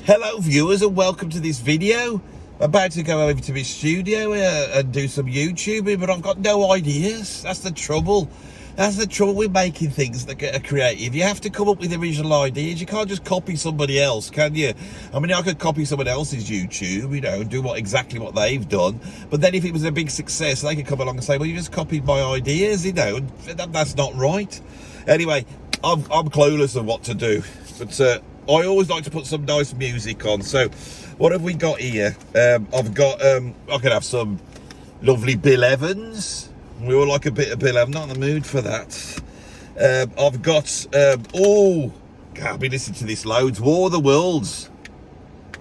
Hello viewers and welcome to this video. I'm about to go over to my studio and do some YouTubing, but I've got no ideas. That's the trouble. That's the trouble with making things that are creative. You have to come up with original ideas. You can't just copy somebody else, can you? I mean, I could copy someone else's YouTube, and do exactly what they've done. But then if it was a big success, they could come along and say, well, you just copied my ideas, and that's not right. Anyway, I'm clueless of what to do. But I always like to put some nice music on. So what have we got here? I've got, I could have some lovely Bill Evans. We all like a bit of Bill Evans. Not in the mood for that. I've got, I've been listening to this loads. War of the Worlds.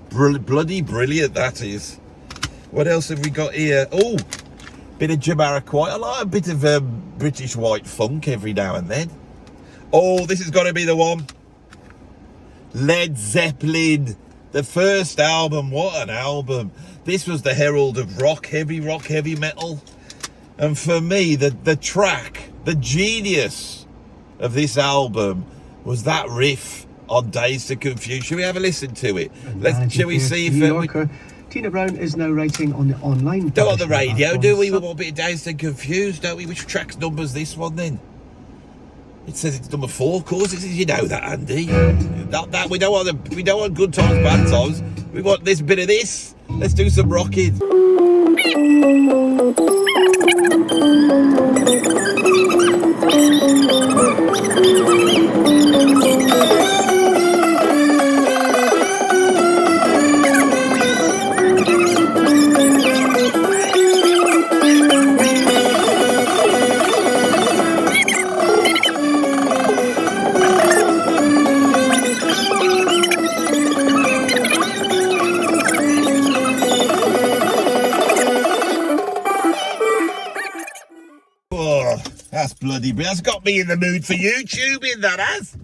Bloody brilliant that is. What else have we got here? Oh, bit of Jamiroquai. I like a bit of British white funk every now and then. Oh, this has got to be the one. Led Zeppelin, the first album. What an album. This was the herald of rock, heavy metal. And for me, the track, the genius of this album was that riff on Dazed and Confused. Should we have a listen to it? Shall we see if Tina Brown is now writing on the online. Don't on the radio, do we? We want a bit of Dazed and Confused, don't we? Which track's number's this one then? It says it's number 4, of course. You know that, Andy. We don't want good times, bad times. We want this bit of this. Let's do some rocking. That's bloody brilliant. That's got me in the mood for YouTubing, that has.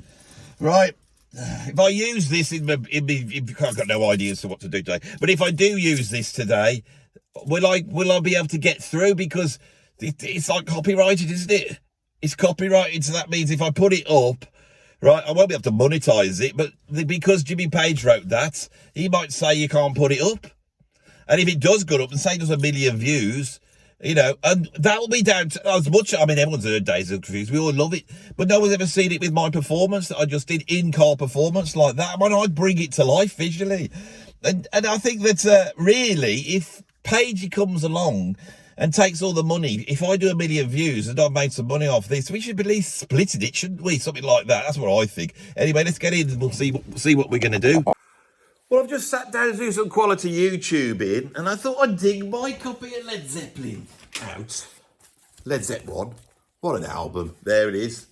Right. If I use this I've got no idea as to what to do today. But if I do use this today, will I be able to get through? Because it's like copyrighted, isn't it? It's copyrighted, so that means if I put it up, right, I won't be able to monetize it. But because Jimmy Page wrote that, he might say you can't put it up. And if it does go up and say it does 1 million views, and that will be down to as much. I mean, everyone's heard Dazed and Confused. We all love it, but no one's ever seen it with my performance that I just did, in-car performance like that. When I bring it to life visually, and I think that really, if Pagey comes along and takes all the money, if I do 1 million views and I've made some money off this, we should at least split it, shouldn't we? Something like that. That's what I think. Anyway, let's get in and we'll see what we're going to do. Well, I've just sat down to do some quality YouTubing, and I thought I'd dig my copy of Led Zeppelin out. Led Zeppelin 1. What an album. There it is.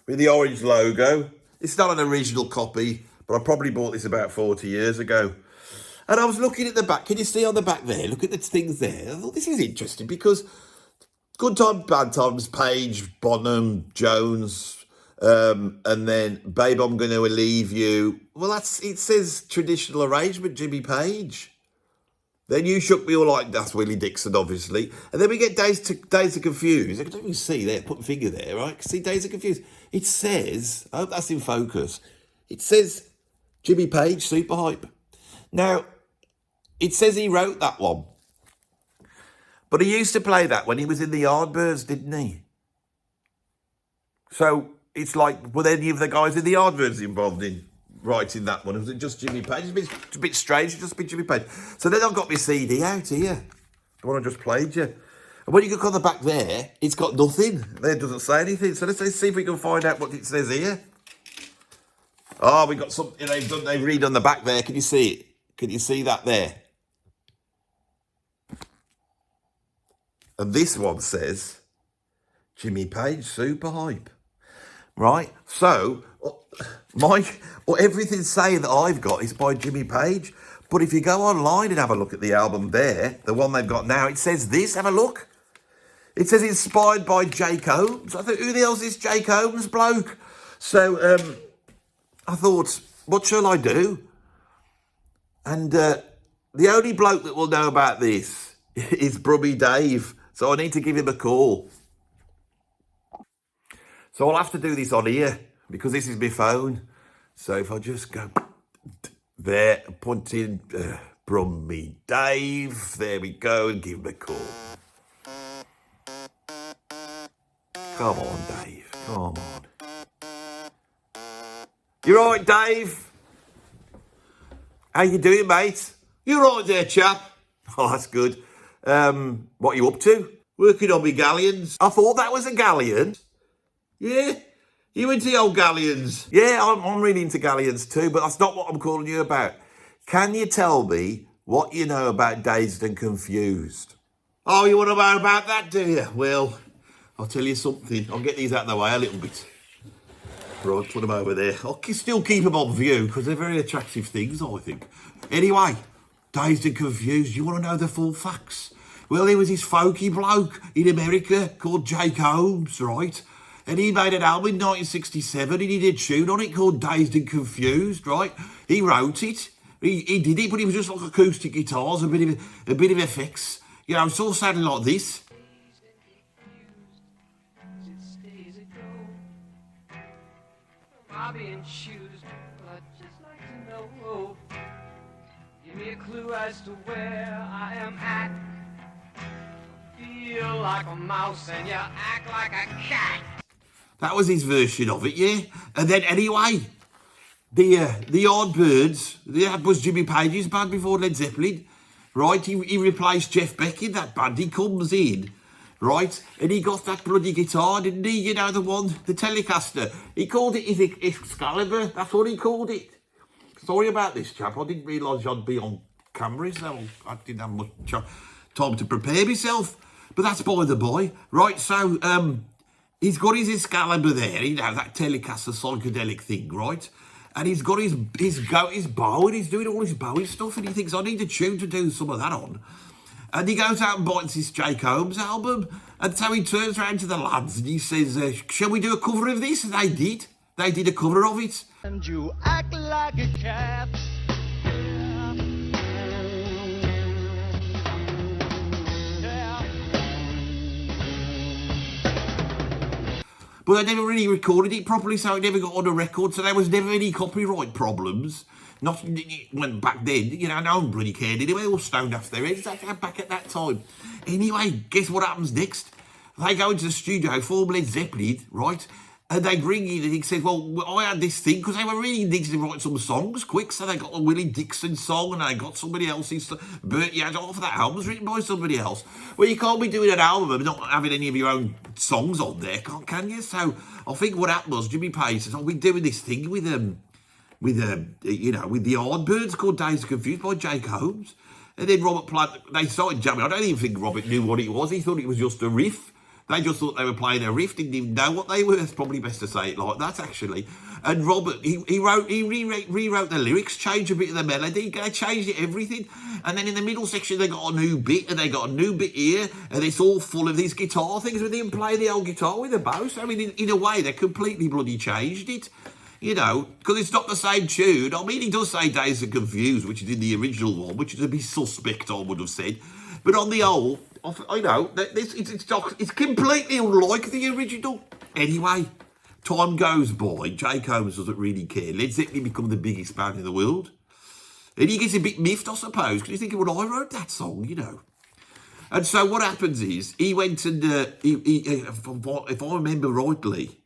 With the orange logo. It's not an original copy, but I probably bought this about 40 years ago. And I was looking at the back. Can you see on the back there? Look at the things there. I thought this is interesting because good times, bad times, Page, Bonham, Jones, and then Babe, I'm Gonna Leave You. Well, it says traditional arrangement, Jimmy Page. Then You Shook Me All Like, that's Willie Dixon, obviously. And then we get Dazed and Confused. I don't even see there, put my finger there, right? See Dazed and Confused. It says, I hope that's in focus. It says Jimmy Page, super hype. Now, it says he wrote that one. But he used to play that when he was in the Yardbirds, didn't he? So it's like, were any of the guys in the Yardbirds involved in writing that one? Or was it just Jimmy Page? It's a bit strange, it's just been Jimmy Page. So then I've got my CD out here, the one I just played you. And when you look on the back there, it's got nothing. There, it doesn't say anything. So let's see if we can find out what it says here. Oh, we got something they've read on the back there. Can you see it? Can you see that there? And this one says, Jimmy Page, super hype. Right? So, everything saying that I've got is by Jimmy Page. But if you go online and have a look at the album there, the one they've got now, it says this. Have a look. It says inspired by Jake Holmes. I thought, who the hell's this Jake Holmes bloke? So, I thought, what shall I do? And the only bloke that will know about this is Brummie Dave. So I need to give him a call. So I'll have to do this on here because this is my phone. So if I just go there, put in Brummie Dave. There we go, and give him a call. Come on, Dave. Come on. You right, Dave? How you doing, mate? You right there, chap? Oh, that's good. What are you up to? Working on me galleons. I thought that was a galleon. Yeah? You into the old galleons? Yeah, I'm really into galleons too, but that's not what I'm calling you about. Can you tell me what you know about Dazed and Confused? Oh, you want to know about that, do you? Well, I'll tell you something. I'll get these out of the way a little bit. Right, put them over there. I'll still keep them on view because they're very attractive things, I think. Anyway, Dazed and Confused, you want to know the full facts? Well, there was this folky bloke in America called Jake Holmes, right? And he made an album in 1967 and he did a tune on it called Dazed and Confused, right? He wrote it. He did it, but it was just like acoustic guitars, a bit of effects. You know, it's all sounding like this. Being shoes, but I'd just like to know. Give me a clue as to where I am at. Feel like a mouse and you act like a cat. That was his version of it, yeah. And then anyway, the Yardbirds, that was Jimmy Page's band before Led Zeppelin, right? He replaced Jeff Beck in that band. He comes in, right? And he got that bloody guitar, didn't he? You know, the one, the Telecaster. He called it his Excalibur. That's what he called it. Sorry about this, chap. I didn't realise I'd be on camera, so I didn't have much time to prepare myself. But that's by the by. Right, so he's got his Excalibur there, you know, that Telecaster psychedelic thing, right? And he's got his bow, and he's doing all his Bowie stuff, and he thinks, I need a tune to do some of that on. And he goes out and buys this Jake Holmes album. And so he turns around to the lads and he says, shall we do a cover of this? And they did. They did a cover of it. And you act like a cat. But they never really recorded it properly, so it never got on a record. So there was never any copyright problems. Not when back then, you know, no one bloody cared anyway. They all stoned off their heads back at that time. Anyway, guess what happens next? They go into the studio, form Led Zeppelin, right? And they bring in and he says, well, I had this thing, because they were really needing to write some songs quick, so they got a Willie Dixon song and they got somebody else's. Bert, yeah, half of that album was written by somebody else. Well, you can't be doing an album and not having any of your own songs on there, can you? So I think what happened was Jimmy Page says, we're doing this thing with the Yardbirds called Dazed and Confused by Jake Holmes. And then Robert played, they started jamming. I don't even think Robert knew what it was. He thought it was just a riff. They just thought they were playing a riff, didn't even know what they were. It's probably best to say it like that, actually. And Robert, he rewrote the lyrics, changed a bit of the melody, they changed it, everything. And then in the middle section, they got a new bit, and they got a new bit here, and it's all full of these guitar things, but they didn't play the old guitar with the bow. So, I mean, in a way, they completely bloody changed it. You know, because it's not the same tune. I mean, he does say Dazed and Confused, which is in the original one, which is a bit suspect, I would have said. But on the old, I know, it's completely unlike the original. Anyway, time goes by. Jake Holmes doesn't really care. Led Zeppelin become the biggest band in the world. And he gets a bit miffed, I suppose, because he's thinking, well, I wrote that song, you know. And so what happens is, he went and, if I remember rightly,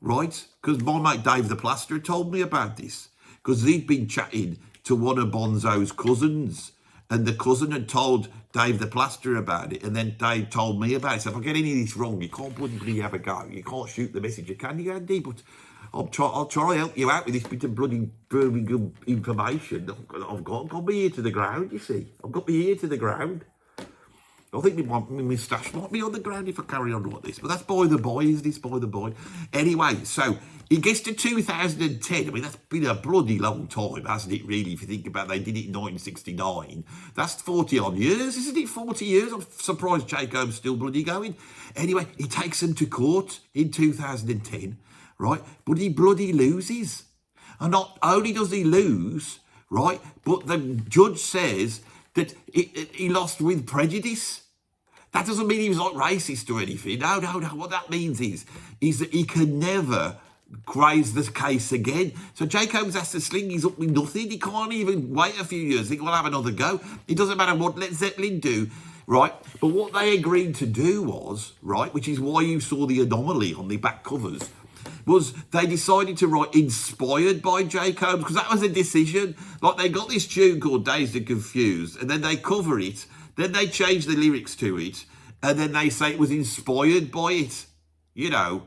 right? Because my mate Dave the Plasterer told me about this. Because he'd been chatting to one of Bonzo's cousins. And the cousin had told Dave the Plasterer about it. And then Dave told me about it. So if I get any of this wrong, you can't bloody have a go. You can't shoot the messenger, can you, Andy? But I'll try to help you out with this bit of bloody Birmingham information. I've got my ear to the ground, you see. I've got my ear to the ground. I think my moustache might be on the ground if I carry on like this. But that's by the by, is this by the by? Anyway, so it gets to 2010. I mean, that's been a bloody long time, hasn't it, really, if you think about it. They did it in 1969. That's 40-odd years, isn't it? 40 years. I'm surprised Jake Holmes still bloody going. Anyway, he takes them to court in 2010, right? But he bloody loses. And not only does he lose, right, but the judge says that he lost with prejudice. That doesn't mean he was like racist or anything. No. What that means is that he can never raise this case again. So Jake Holmes has to sling his up with nothing. He can't even wait a few years. Think we'll have another go. It doesn't matter what Led Zeppelin do, right? But what they agreed to do was, right, which is why you saw the anomaly on the back covers, was they decided to write inspired by Jake Holmes, because that was a decision. Like, they got this tune called Dazed and Confused, and then they cover it, then they change the lyrics to it, and then they say it was inspired by it. You know,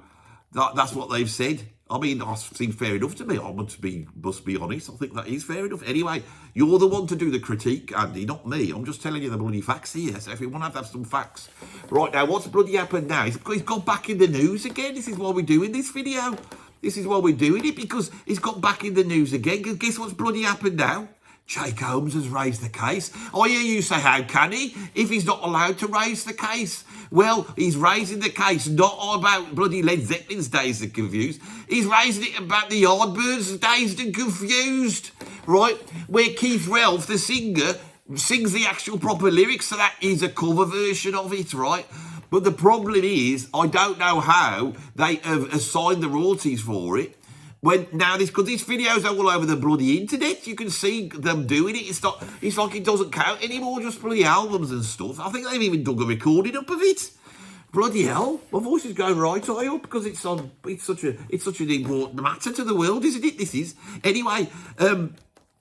that's what they've said. I mean, that seems fair enough to me. I must be honest. I think that is fair enough. Anyway, you're the one to do the critique, Andy, not me. I'm just telling you the bloody facts here. So if you want to have some facts. Right, now, what's bloody happened now? He's got back in the news again. This is why we're doing this video. This is why we're doing it, because he's got back in the news again. Because guess what's bloody happened now? Jake Holmes has raised the case. I hear you say, how can he, if he's not allowed to raise the case? Well, he's raising the case not about bloody Led Zeppelin's Dazed and Confused. He's raising it about the Yardbirds' Dazed and Confused, right? Where Keith Relf, the singer, sings the actual proper lyrics, so that is a cover version of it, right? But the problem is, I don't know how they have assigned the royalties for it. When now this, because these videos are all over the bloody internet, you can see them doing it. It's like it doesn't count anymore, just bloody albums and stuff. I think they've even dug a recording up of it. Bloody hell, my voice is going right high up because it's such an important matter to the world, isn't it? This is anyway.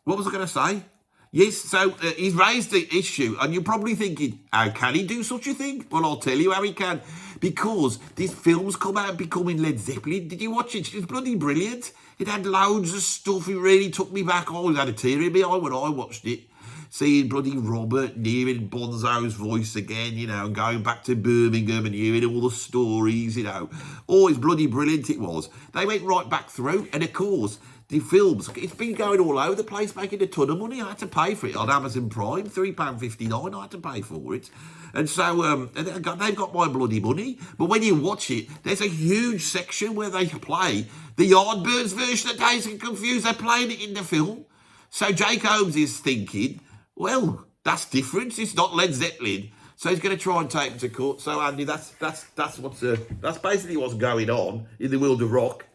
What was I going to say? Yes, so he's raised the issue, and you're probably thinking, how can he do such a thing? Well, I'll tell you how he can. Because this film's come out becoming Led Zeppelin. Did you watch it? It was bloody brilliant. It had loads of stuff. It really took me back. I always had a tear in my eye when I watched it. Seeing bloody Robert hearing Bonzo's voice again, you know, and going back to Birmingham and hearing all the stories, you know. Always bloody brilliant it was. They went right back through, and of course, the films, it's been going all over the place, making a ton of money. I had to pay for it on Amazon Prime, £3.59. I had to pay for it. And so they've got my bloody money. But when you watch it, there's a huge section where they play the Yardbirds version of Dazed and Confused. They're playing it in the film. So Jake Holmes is thinking, well, that's different. It's not Led Zeppelin. So he's going to try and take him to court. So Andy, that's basically what's going on in the world of rock.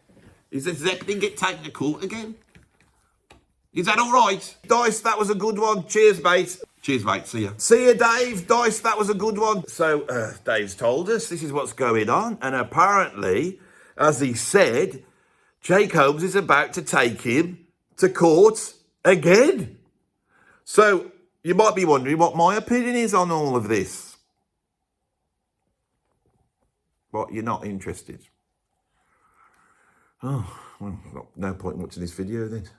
Is that Zeppelin get taken to court again? Is that all right? Dice, that was a good one. Cheers, mate. Cheers, mate. See ya. See ya, Dave. Dice, that was a good one. So, Dave's told us this is what's going on. And apparently, as he said, Jake Holmes is about to take him to court again. So, you might be wondering what my opinion is on all of this. What, you're not interested? Oh, well, no point in watching this video then.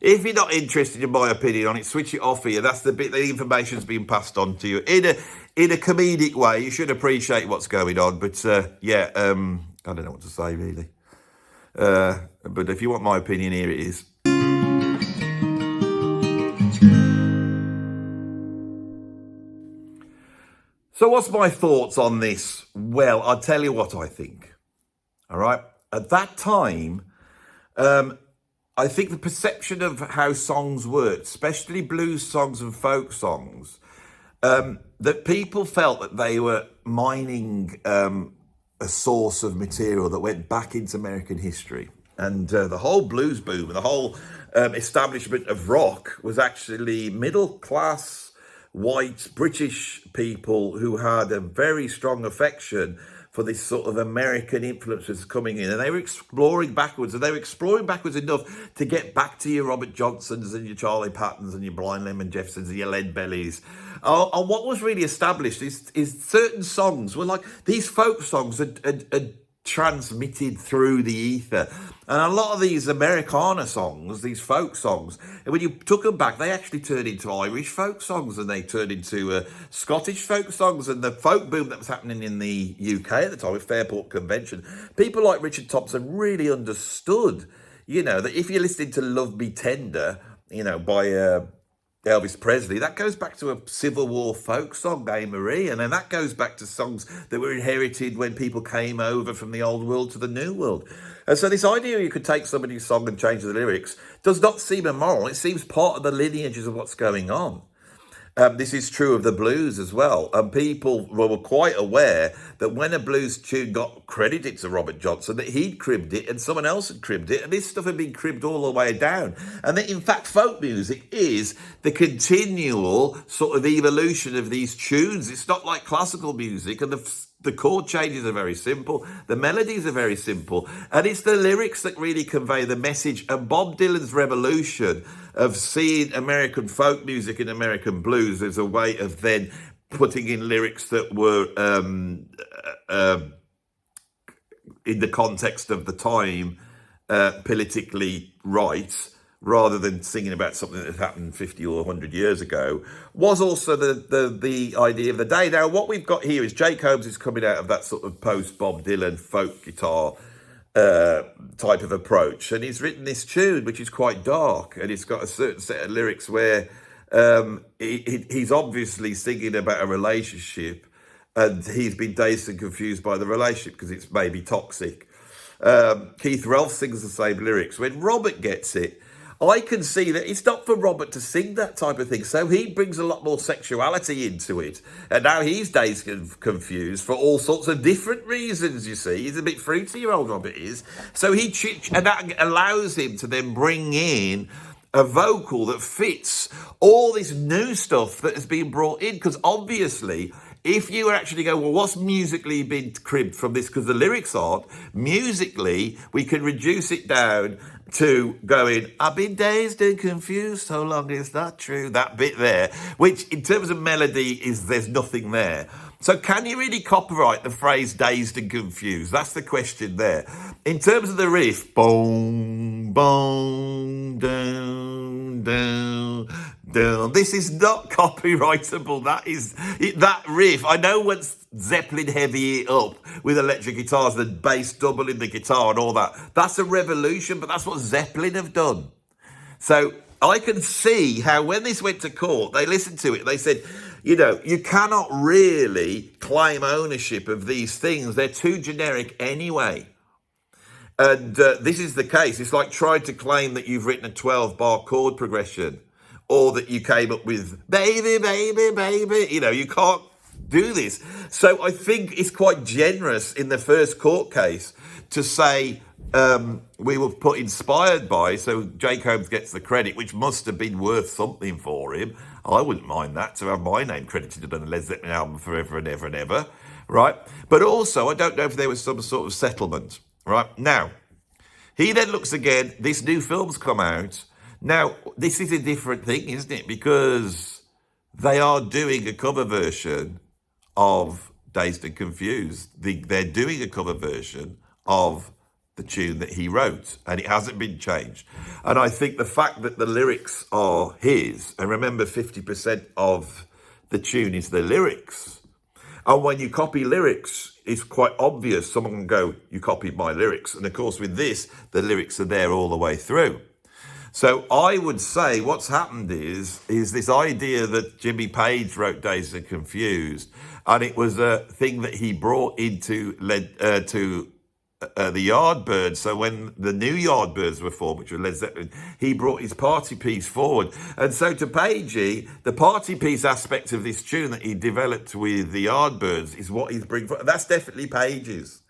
If you're not interested in my opinion on it, switch it off here. That's the bit, the information's being passed on to you in a comedic way. You should appreciate what's going on. But yeah, I don't know what to say really. But if you want my opinion, here it is. So what's my thoughts on this? Well, I'll tell you what I think. All right. At that time, I think the perception of how songs worked, especially blues songs and folk songs, that people felt that they were mining a source of material that went back into American history. And the whole blues boom and the whole establishment of rock was actually middle-class, white, British people who had a very strong affection for this sort of American influences coming in. And they were exploring backwards, and they were exploring backwards enough to get back to your Robert Johnsons and your Charlie Pattons and your Brion Lemon Jeffersons and your Lead Bellies. And what was really established is certain songs were like, these folk songs had transmitted through the ether. And a lot of these Americana songs, these folk songs, and when you took them back, they actually turned into Irish folk songs, and they turned into Scottish folk songs. And the folk boom that was happening in the UK at the time with Fairport Convention, people like Richard Thompson really understood, you know, that if you're listening to Love Me Tender, you know, by Elvis Presley, that goes back to a Civil War folk song, Anne Marie, and then that goes back to songs that were inherited when people came over from the old world to the new world. And so this idea you could take somebody's song and change the lyrics does not seem immoral. It seems part of the lineages of what's going on. This is true of the blues as well. And people were quite aware that when a blues tune got credited to Robert Johnson, that he'd cribbed it and someone else had cribbed it, and this stuff had been cribbed all the way down. And that, in fact, folk music is the continual sort of evolution of these tunes. It's not like classical music, and the chord changes are very simple, the melodies are very simple, and it's the lyrics that really convey the message. And Bob Dylan's revolution of seeing American folk music and American blues as a way of then putting in lyrics that were in the context of the time, politically right, rather than singing about something that happened 50 or 100 years ago, was also the idea of the day. Now, what we've got here is Jake Holmes is coming out of that sort of post-Bob Dylan folk guitar type of approach, and he's written this tune, which is quite dark, and it's got a certain set of lyrics where he's obviously singing about a relationship, and he's been dazed and confused by the relationship because it's maybe toxic. Keith Relf sings the same lyrics. When Robert gets it, I can see that it's not for Robert to sing that type of thing. So he brings a lot more sexuality into it. And now he's dazed and confused for all sorts of different reasons, you see. He's a bit fruity, old Robert is. So and that allows him to then bring in a vocal that fits all this new stuff that has been brought in. Because obviously, if you actually go, well, what's musically been cribbed from this? Because the lyrics aren't. Musically, we can reduce it down to going, I've been dazed and confused so long, is that true? That bit there, which in terms of melody there's nothing there. So can you really copyright the phrase dazed and confused? That's the question there. In terms of the riff, boom, boom, down, down, down. This is not copyrightable. That riff. I know once Zeppelin heavy it up with electric guitars, the bass double in the guitar and all that. That's a revolution, but that's what Zeppelin have done. So I can see how when this went to court, they listened to it. They said, you know, you cannot really claim ownership of these things. They're too generic anyway. And this is the case. It's like trying to claim that you've written a 12-bar chord progression or that you came up with baby, baby, baby. You know, you can't do this. So I think it's quite generous in the first court case to say we were put inspired by, so Jake Holmes gets the credit, which must have been worth something for him. I wouldn't mind that, to have my name credited on a Led Zeppelin album forever and ever and ever, right? But also, I don't know if there was some sort of settlement, right? Now, he then looks again, this new film's come out. Now, this is a different thing, isn't it? Because they are doing a cover version of Dazed and Confused. They're doing a cover version of the tune that he wrote, and it hasn't been changed. And I think the fact that the lyrics are his, and remember 50% of the tune is the lyrics. And when you copy lyrics, it's quite obvious. Someone can go, you copied my lyrics. And of course, with this, the lyrics are there all the way through. So I would say what's happened is this idea that Jimmy Page wrote Dazed and Confused, and it was a thing that he brought into the Yardbirds. So when the new Yardbirds were formed, which were Led Zeppelin, he brought his party piece forward. And so to Pagey, the party piece aspect of this tune that he developed with the Yardbirds is what he's bringing forward. That's definitely Page's,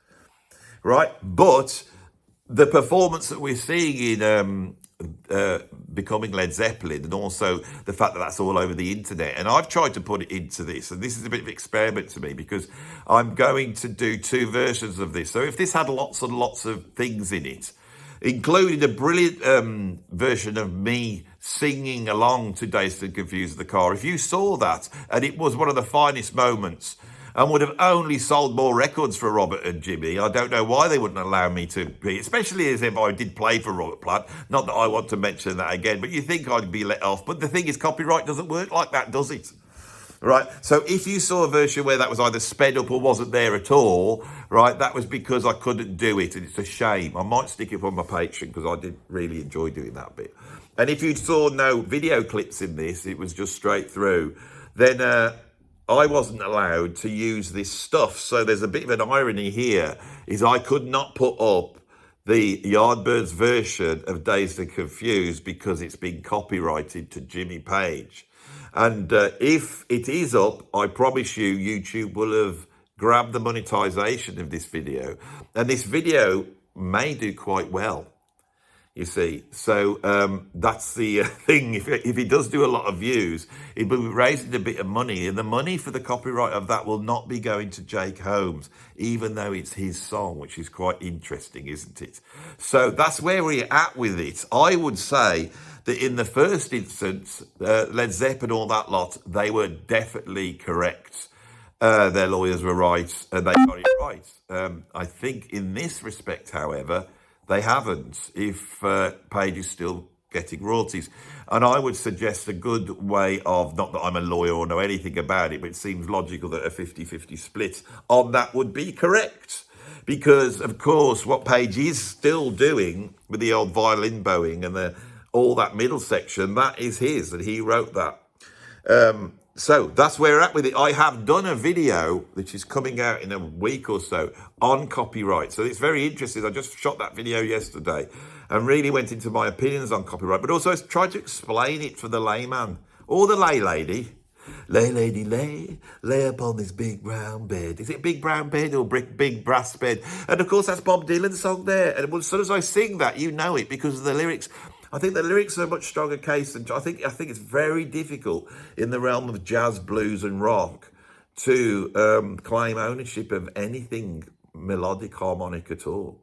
right? But the performance that we're seeing in becoming Led Zeppelin, and also the fact that that's all over the internet, and I've tried to put it into this, and this is a bit of an experiment to me because I'm going to do two versions of this. So if this had lots and lots of things in it, including a brilliant version of me singing along to Dazed and Confused in the car, if you saw that, and it was one of the finest moments and would have only sold more records for Robert and Jimmy, I don't know why they wouldn't allow me to be, especially as if I did play for Robert Plant. Not that I want to mention that again, but you think I'd be let off. But the thing is, copyright doesn't work like that, does it? Right? So if you saw a version where that was either sped up or wasn't there at all, right, that was because I couldn't do it, and it's a shame. I might stick it on my Patreon because I did really enjoy doing that bit. And if you saw no video clips in this, it was just straight through, then I wasn't allowed to use this stuff. So there's a bit of an irony here, is I could not put up the Yardbirds version of Dazed and Confused because it's been copyrighted to Jimmy Page. And if it is up, I promise you, YouTube will have grabbed the monetization of this video. And this video may do quite well, you see. So that's the thing. If he does do a lot of views, it will be raising a bit of money. And the money for the copyright of that will not be going to Jake Holmes, even though it's his song, which is quite interesting, isn't it? So that's where we're at with it. I would say that in the first instance, Led Zeppelin and all that lot, they were definitely correct. Their lawyers were right, and they got it right. I think in this respect, however, they haven't, if Page is still getting royalties. And I would suggest a good way of, not that I'm a lawyer or know anything about it, but it seems logical that a 50-50 split on that would be correct. Because, of course, what Page is still doing with the old violin bowing and all that middle section, that is his, and he wrote that. So that's where we're at with it. I have done a video, which is coming out in a week or so, on copyright. So it's very interesting. I just shot that video yesterday and really went into my opinions on copyright, but also tried to explain it for the layman or the lay lady. Lay lady, lay upon this big brown bed. Is it big brown bed or big brass bed? And of course, that's Bob Dylan's song there. And as soon as I sing that, you know it because of the lyrics. I think the lyrics are a much stronger case than I think it's very difficult in the realm of jazz, blues, and rock to claim ownership of anything melodic, harmonic at all.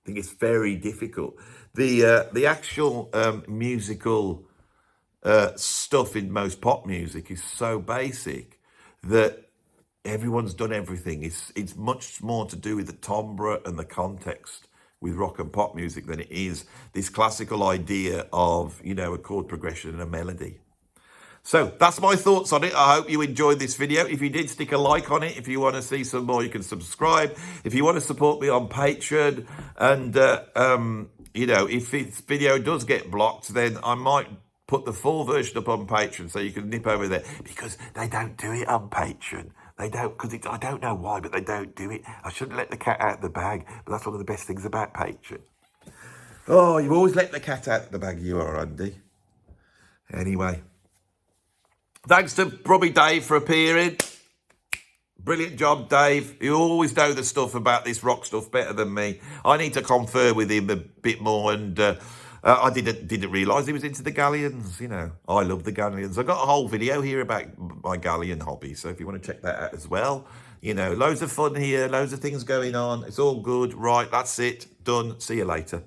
I think it's very difficult. The actual musical stuff in most pop music is so basic that everyone's done everything. It's much more to do with the timbre and the context with rock and pop music than it is this classical idea of, you know, a chord progression and a melody. So that's my thoughts on it. I hope you enjoyed this video. If you did, stick a like on it. If you want to see some more, you can subscribe. If you want to support me on Patreon, and you know, if this video does get blocked, then I might put the full version up on Patreon, so you can nip over there, because they don't do it on Patreon. They don't, because I don't know why, but they don't do it. I shouldn't let the cat out of the bag, but that's one of the best things about Patreon. Oh, you always let the cat out of the bag, you are, Andy. Anyway, thanks to Brummie Dave for appearing. Brilliant job, Dave. You always know the stuff about this rock stuff better than me. I need to confer with him a bit more, and I didn't realise he was into the galleons, you know. I love the galleons. I've got a whole video here about my galleon hobby, so if you want to check that out as well. You know, loads of fun here, loads of things going on. It's all good. Right, that's it. Done. See you later.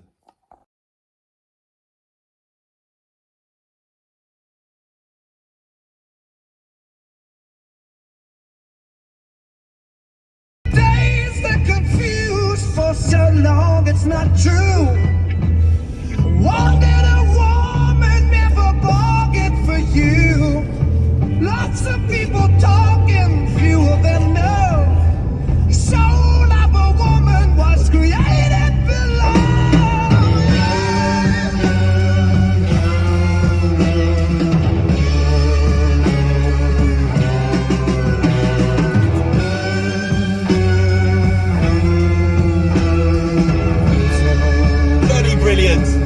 Dazed and confused for so long, it's not true. Wanted a woman, never bargained for you. Lots of people talking, few of them know. Soul of a woman was created below. Bloody brilliant.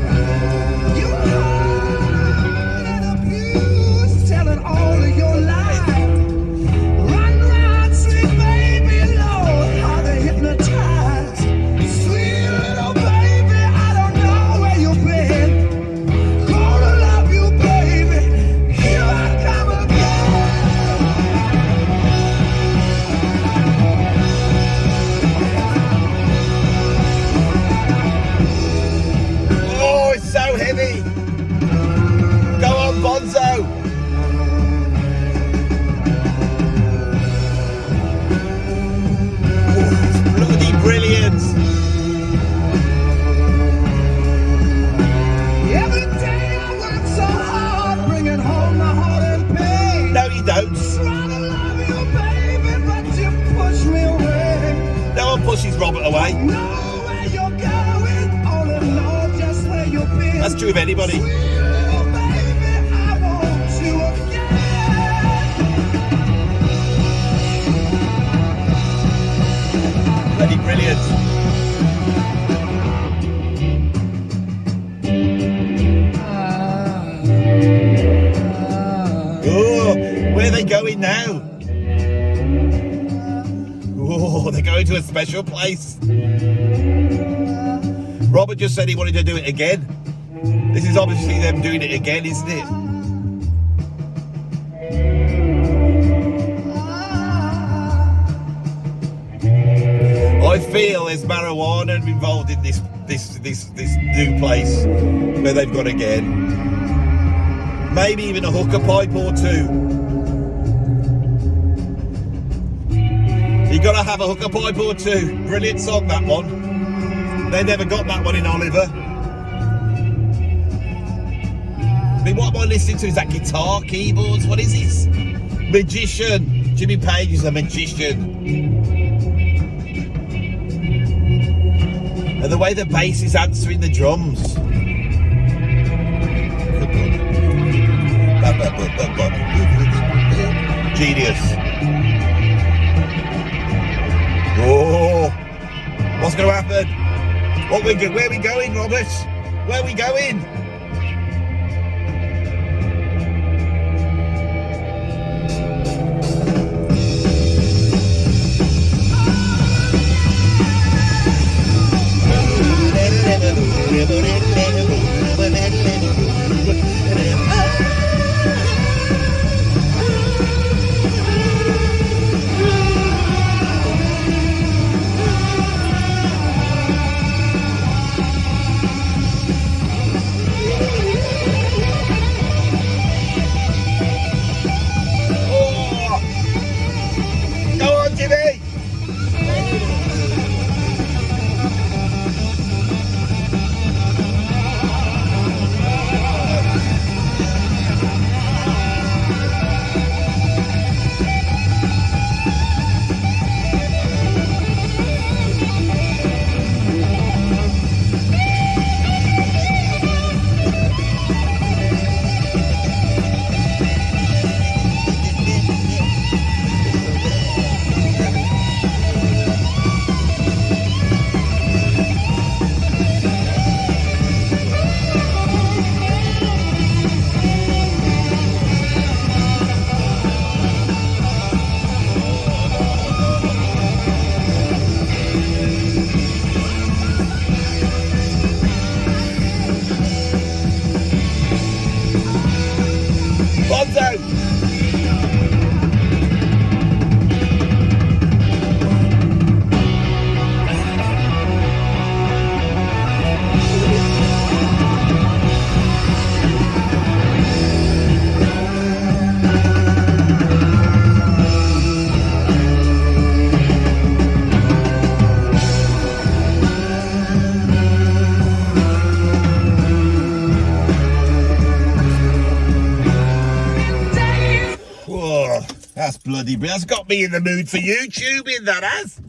Pushes Robert away. That's true of anybody. Bloody brilliant. Oh. they going now? Oh, they're going to a special place. Robert just said he wanted to do it again. This is obviously them doing it again, isn't it? I feel there's marijuana involved in this new place where they've gone again. Maybe even a hooker pipe or two. You gotta have a hooker pipe or two. Brilliant song, that one. They never got that one in Oliver. I mean, what am I listening to? Is that guitar, keyboards? What is this? Magician. Jimmy Page is a magician. And the way the bass is answering the drums. Genius. Oh, what's going to happen? Where are we going, Robert? Where are we going? That's bloody brilliant. That's got me in the mood for YouTubing, that has.